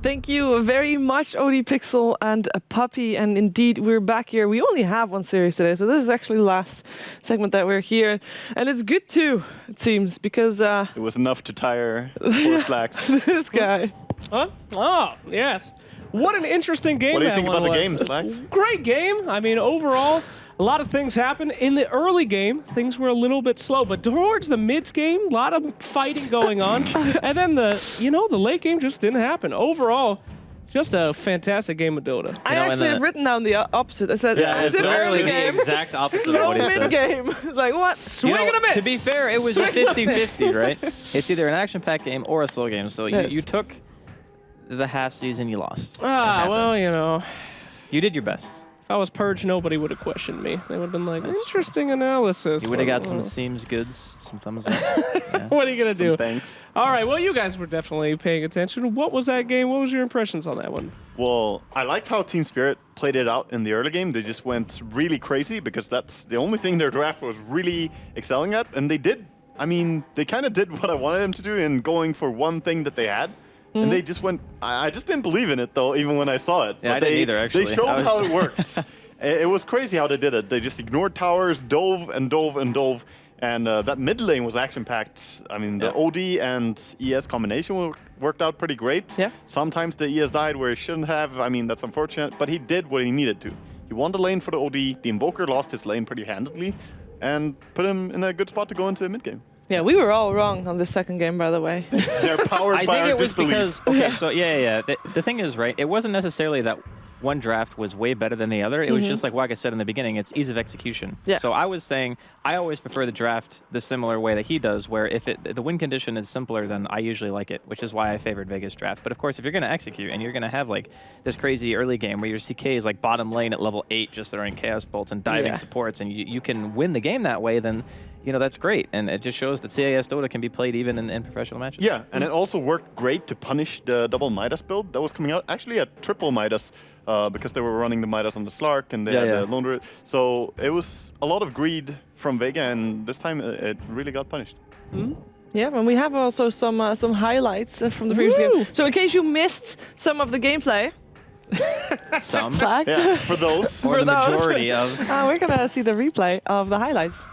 Thank you very much, OD Pixel and a Puppy. And indeed, we're back here. We only have one series today, so this is actually the last segment that we're here. And it's good too, it seems, because... it was enough to tire poor Slacks. This guy. Huh? Oh, yes. What an interesting game. What do you think about the was. game, Slacks? Great game. I mean, overall, a lot of things happened. In the early game, things were a little bit slow, but towards the mid game, a lot of fighting going on. And then the late game just didn't happen. Overall, just a fantastic game of Dota. I actually have written down the opposite. I said, it's literally game, the exact opposite of slow what he said. mid-game. Like, what? Swing and a miss. To be fair, it was a 50-50, right? It's either an action-packed game or a slow game, so Yes. you took the half season, you lost. Well, You did your best. if I was Purge, nobody would have questioned me. They would have been like, interesting analysis. You would have got some seems goods, some thumbs up. Yeah. What are you going to do? Thanks. All right, well, you guys were definitely paying attention. What was that game? What was your impressions on that one? Well, I liked how Team Spirit played it out in the early game. They just went really crazy because that's the only thing their draft was really excelling at. And they did, I mean, they kind of did what I wanted them to do in going for one thing that they had. And they just went, I just didn't believe in it, though, even when I saw it. Yeah, but I didn't either, actually. They showed how it works. It was crazy how they did it. They just ignored towers, dove and dove and dove. And that mid lane was action-packed. I mean, the OD and ES combination worked out pretty great. Yeah. Sometimes the ES died where he shouldn't have. I mean, that's unfortunate. But he did what he needed to. He won the lane for the OD. The Invoker lost his lane pretty handedly and put him in a good spot to go into mid-game. Yeah, we were all wrong on the second game, by the way. They're powered I by think our it was disbelief. because, okay, so yeah. The thing is, right, it wasn't necessarily that one draft was way better than the other. It was just like I said in the beginning, it's ease of execution. Yeah. So I was saying I always prefer the draft the similar way that he does, where if the win condition is simpler, then I usually like it, which is why I favored Vega's draft. But of course, if you're going to execute and you're going to have like this crazy early game where your CK is like bottom lane at level 8 just throwing Chaos Bolts and diving supports, and you can win the game that way, then that's great. And it just shows that CIS Dota can be played even in professional matches. Yeah, and it also worked great to punish the double Midas build that was coming out. Actually, a triple Midas because they were running the Midas on the Slark and they had the Lone Druid. So it was a lot of greed from Vega, and this time it really got punished. Yeah, and we have also some highlights from the previous game. So in case you missed some of the gameplay, Some. Slack. Yeah, for those. Or For the those. majority of. We're going to see the replay of the highlights.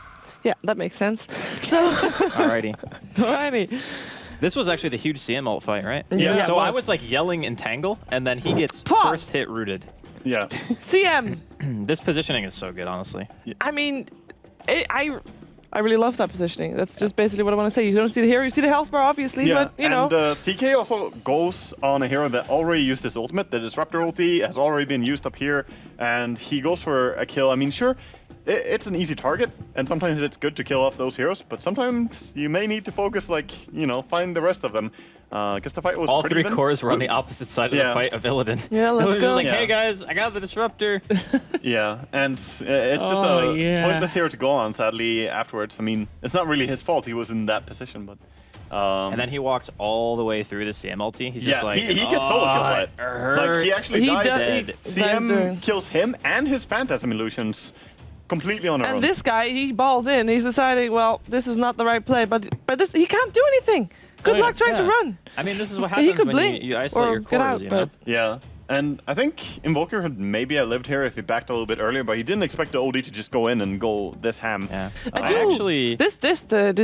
Yeah, that makes sense. So, Alrighty. alrighty. This was actually the huge CM ult fight, right? Yeah. So I was like yelling Entangle, and then he gets Pause. first hit rooted. Yeah. CM, This positioning is so good, honestly. I mean, I really love that positioning. That's just basically what I want to say. You don't see the hero, you see the health bar, obviously, Yeah, but, you know. and CK also goes on a hero that already used his ultimate. The Disruptor ulti has already been used up here, and he goes for a kill. I mean, sure, it's an easy target, and sometimes it's good to kill off those heroes, but sometimes you may need to focus, like, find the rest of them. Because the fight was All pretty three even. cores were on the opposite side of the fight of Illidan. Yeah, let's It was go. just like, Yeah. hey guys, I got the Disruptor. Yeah, and it's just a pointless hero to go on, sadly, afterwards. I mean, it's not really his fault he was in that position, but... And then he walks all the way through the CM ulti. He's just like, he gets solo kill by it. Like, he actually He dies does- dead. he dies during- CM kills him and his Phantasm illusions completely on their own. And this guy, he balls in. He's deciding, well, this is not the right play, but this he can't do anything. Good luck trying to run. I mean, this is what He happens could when blink you isolate or your get cores, out, you know? but Yeah, and I think Invoker had maybe lived here if he backed a little bit earlier, but he didn't expect the OD to just go in and go this ham. Yeah. I do. Actually... This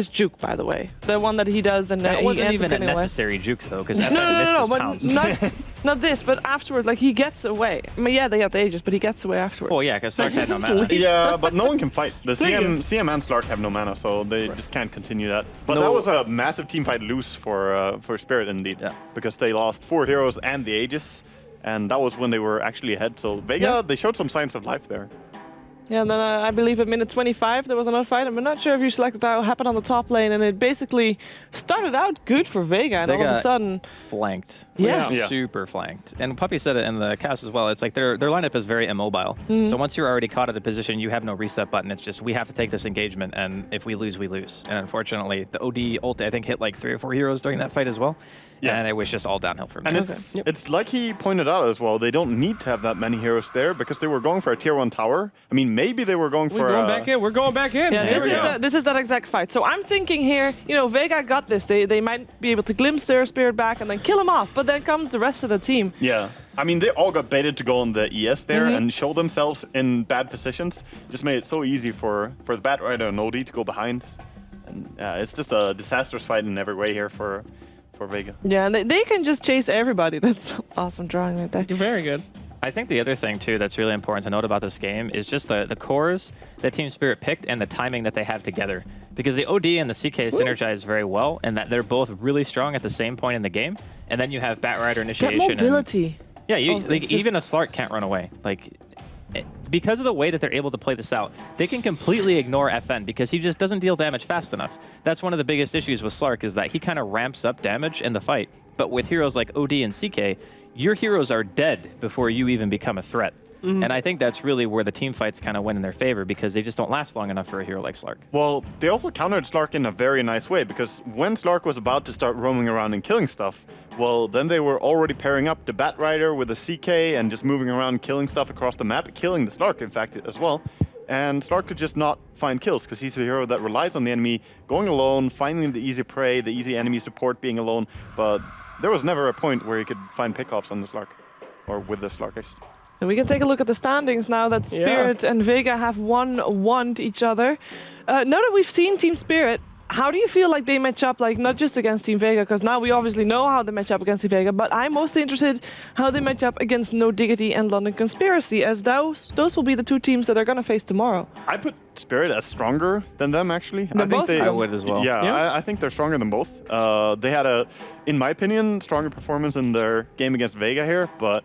juke, by the way, the one that he does, and That he wasn't ends up even a getting away. necessary juke, though, because No, missed his but pounce. not this, but afterwards, like he gets away. I mean, yeah, they got the Aegis, but he gets away afterwards. Oh, yeah, because Slark had no mana. Yeah, but no one can fight. The Sing it. CM and Slark have no mana, so they just can't continue that. But that was a massive team fight lose for Spirit, indeed. Yeah. Because they lost 4 heroes and the Aegis, and that was when they were actually ahead. So Vega, they showed some signs of life there. Yeah, and then I believe at minute 25 there was another fight. I'm not sure if you selected that what happened on the top lane, and it basically started out good for Vega, and They all of a got sudden, flanked. Yes. Yeah. Super flanked. And Puppy said it in the cast as well. It's like their lineup is very immobile. Mm-hmm. So once you're already caught at a position, you have no reset button. It's just, we have to take this engagement, and if we lose, we lose. And unfortunately, the OD ulti, I think, hit like 3 or 4 heroes during that fight as well. Yeah. And it was just all downhill for me. And it's like he pointed out as well, they don't need to have that many heroes there because they were going for a tier 1 tower. I mean, maybe they were going for We're going back in. We're going back in. Yeah, There this we is that exact fight. So I'm thinking here, you know, Vega got this. They might be able to glimpse their spirit back and then kill him off. But then comes the rest of the team. Yeah. I mean, they all got baited to go on the ES there and show themselves in bad positions. Just made it so easy for the Batrider and OD to go behind. And it's just a disastrous fight in every way here for Vega. Yeah, and they can just chase everybody. That's awesome drawing right there. You're very good. I think the other thing, too, that's really important to note about this game is just the cores that Team Spirit picked and the timing that they have together. Because the OD and the CK synergize very well, and that they're both really strong at the same point in the game. And then you have Batrider That initiation. mobility. Yeah, it's like, just- even a Slark can't run away. Like, because of the way that they're able to play this out, they can completely ignore FN because he just doesn't deal damage fast enough. That's one of the biggest issues with Slark is that he kind of ramps up damage in the fight. But with heroes like OD and CK, your heroes are dead before you even become a threat. And I think that's really where the team fights kind of win in their favor because they just don't last long enough for a hero like Slark. Well, they also countered Slark in a very nice way because when Slark was about to start roaming around and killing stuff, well, then they were already pairing up the Batrider with the CK and just moving around, killing stuff across the map, killing the Slark, in fact, as well. And Slark could just not find kills because he's a hero that relies on the enemy going alone, finding the easy prey, the easy enemy support being alone. But there was never a point where he could find pickoffs on the Slark, or with the Slark, I should say. And we can take a look at the standings now that Spirit and Vega have 1-1 to each other. Now that we've seen Team Spirit, how do you feel like they match up, like not just against Team Vega, because now we obviously know how they match up against Team Vega, but I'm mostly interested how they match up against No Diggity and London Conspiracy, as those will be the two teams that are going to face tomorrow. I put Spirit as stronger than them, actually. They're both I would as well. Yeah, I think they're stronger than both. They had in my opinion, stronger performance in their game against Vega here, but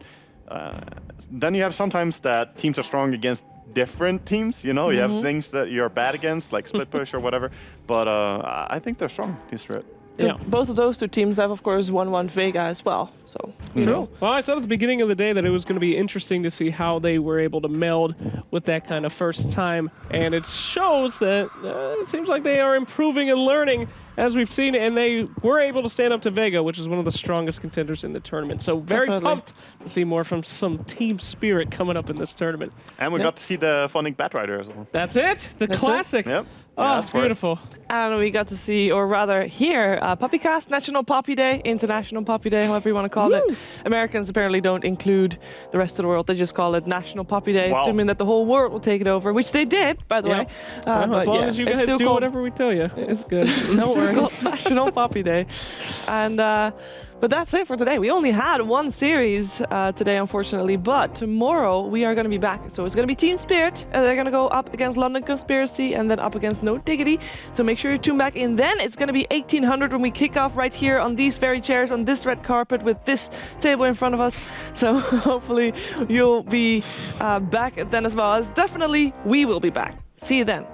then you have sometimes that teams are strong against different teams, you know? You have things that you're bad against, like split push or whatever, but I think they're strong, Team Spirit. Because both of those two teams have, of course, 1-1 Vega as well. So, you know. Well, I said at the beginning of the day that it was going to be interesting to see how they were able to meld with that kind of first time. And it shows that it seems like they are improving and learning as we've seen, and they were able to stand up to Vega, which is one of the strongest contenders in the tournament. So very Definitely. pumped to see more from some Team Spirit coming up in this tournament. And we got to see the Phonic Batrider as well. That's it? The That's it? classic. Yep. Oh, beautiful. And we got to see, or rather hear, PuppyCast, National Puppy Day, International Puppy Day, however you want to call it. Americans apparently don't include the rest of the world. They just call it National Puppy Day, Wow. assuming that the whole world will take it over, which they did, by the way. Well, But as long yeah, as you it's guys still do called- whatever we tell you, it's good. No worries. National Puppy Day. And but that's it for today. We only had one series today, unfortunately, but tomorrow we are going to be back. So it's going to be Team Spirit, and they're going to go up against London Conspiracy and then up against No Diggity. So make sure you tune back in. Then it's going to be 1800 when we kick off right here on these very chairs, on this red carpet with this table in front of us. So hopefully you'll be back then as well. As definitely we will be back. See you then.